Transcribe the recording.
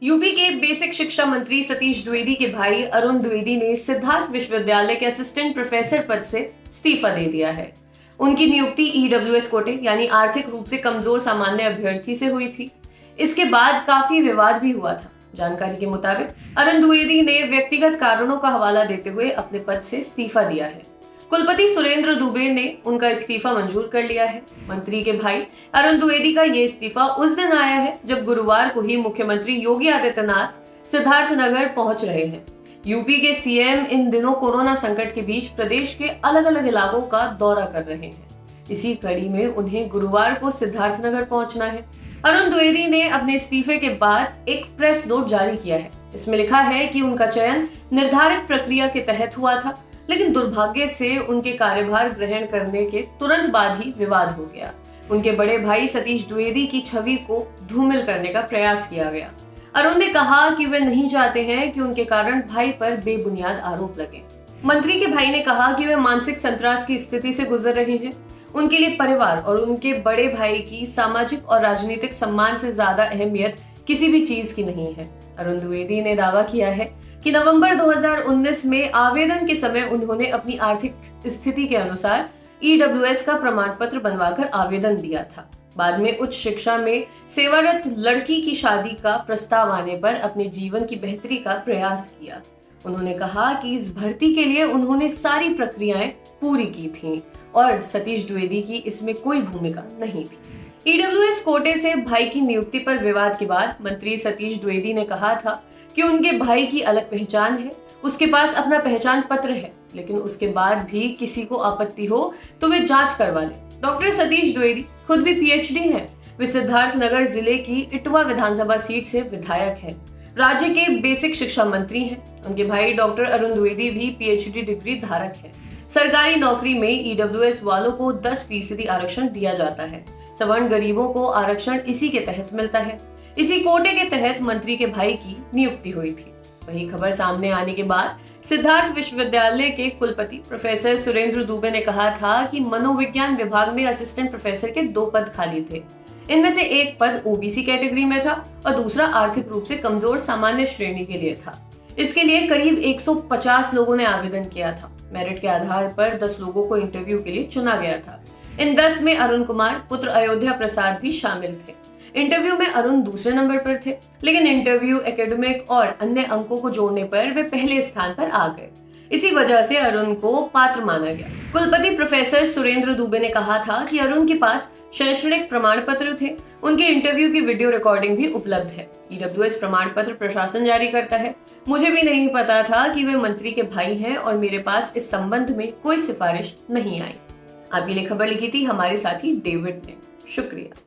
UP के basic शिक्षा मंत्री सतीश द्विवेदी के भाई अरुण द्विवेदी ने सिद्धार्थ विश्वविद्यालय के असिस्टेंट प्रोफेसर पद से इस्तीफा दे दिया है। उनकी नियुक्ति ईडब्ल्यूएस कोटे यानी आर्थिक रूप से कमजोर सामान्य अभ्यर्थी से हुई थी। इसके बाद काफी विवाद भी हुआ था। जानकारी के मुताबिक अरुण द्विवेदी ने व्यक्तिगत कारणों का हवाला देते हुए अपने पद से इस्तीफा दिया है। कुलपति सुरेंद्र दुबे ने उनका इस्तीफा मंजूर कर लिया है। मंत्री के भाई अरुण द्विवेदी का ये इस्तीफा उस दिन आया है जब गुरुवार को ही मुख्यमंत्री योगी आदित्यनाथ सिद्धार्थनगर पहुंच रहे हैं। यूपी के सीएम इन दिनों कोरोना संकट के बीच प्रदेश के अलग अलग इलाकों का दौरा कर रहे हैं। इसी कड़ी में उन्हें गुरुवार को सिद्धार्थनगर पहुंचना है। अरुण द्विवेदी ने अपने इस्तीफे के बाद एक प्रेस नोट जारी किया है। इसमें लिखा है कि उनका चयन निर्धारित प्रक्रिया के तहत हुआ था, लेकिन दुर्भाग्य से उनके कार्यभार ग्रहण करने के तुरंत बाद ही विवाद हो गया। उनके बड़े भाई सतीश द्विवेदी की छवि को धूमिल करने का प्रयास किया गया। अरुण ने कहा कि वे नहीं चाहते हैं कि उनके कारण भाई पर बेबुनियाद आरोप लगे। मंत्री के भाई ने कहा कि वे मानसिक संत्रास की स्थिति से गुजर रहे हैं। उनके लिए परिवार और उनके बड़े भाई की सामाजिक और राजनीतिक सम्मान से ज्यादा अहमियत किसी भी चीज की नहीं है। अरुण द्विवेदी ने दावा किया है कि नवंबर 2019 में आवेदन के समय उन्होंने अपनी आर्थिक स्थिति के अनुसार ईडब्ल्यूएस का प्रमाण पत्र बनवाकर आवेदन दिया था। बाद में उच्च शिक्षा में सेवारत लड़की की शादी का प्रस्ताव आने पर अपने जीवन की बेहतरी का प्रयास किया। उन्होंने कहा कि इस भर्ती के लिए उन्होंने सारी प्रक्रियाएं पूरी की थीं और सतीश द्विवेदी की इसमें कोई भूमिका नहीं थी। ईडब्ल्यूएस कोटे से भाई की नियुक्ति पर विवाद के बाद मंत्री सतीश द्विवेदी ने कहा था कि उनके भाई की अलग पहचान है, उसके पास अपना पहचान पत्र है, लेकिन उसके बाद भी किसी को आपत्ति हो तो वे जांच करवा ले। डॉक्टर सतीश द्विवेदी खुद भी पीएचडी हैं। वे सिद्धार्थनगर जिले की इटवा विधानसभा सीट से विधायक हैं। राज्य के बेसिक शिक्षा मंत्री हैं। उनके भाई डॉक्टर अरुण द्विवेदी भी पीएचडी डिग्री धारक हैं। सरकारी नौकरी में ईडब्ल्यूएस वालों को 10% आरक्षण दिया जाता है। सवर्ण गरीबों को आरक्षण इसी के तहत मिलता है। इसी कोटे के तहत मंत्री के भाई की नियुक्ति हुई थी। वही खबर सामने आने के बाद सिद्धार्थ विश्वविद्यालय के कुलपति प्रोफेसर सुरेंद्र दुबे ने कहा था कि मनोविज्ञान विभाग में असिस्टेंट प्रोफेसर के 2 पद खाली थे। इनमें से एक पद ओबीसी कैटेगरी में था और दूसरा आर्थिक रूप से कमजोर सामान्य श्रेणी के लिए था। इसके लिए करीब 150 लोगों ने आवेदन किया था। मेरिट के आधार पर 10 लोगों को इंटरव्यू के लिए चुना गया था। इन 10 में अरुण कुमार पुत्र अयोध्या प्रसाद भी शामिल थे। इंटरव्यू में अरुण दूसरे नंबर पर थे, लेकिन इंटरव्यू, एकेडमिक और अन्य अंकों को जोड़ने पर वे पहले स्थान पर आ गए। इसी वजह से अरुण को पात्र माना गया। कुलपति प्रोफेसर सुरेंद्र दुबे ने कहा था कि अरुण के पास शैक्षणिक प्रमाण पत्र थे। उनके इंटरव्यू की वीडियो रिकॉर्डिंग भी उपलब्ध है। ईडब्ल्यूएस प्रमाण पत्र प्रशासन जारी करता है। मुझे भी नहीं पता था कि वे मंत्री के भाई हैं और मेरे पास इस संबंध में कोई सिफारिश नहीं आई। आपके लिए खबर लिखी थी हमारे साथी डेविड ने। शुक्रिया।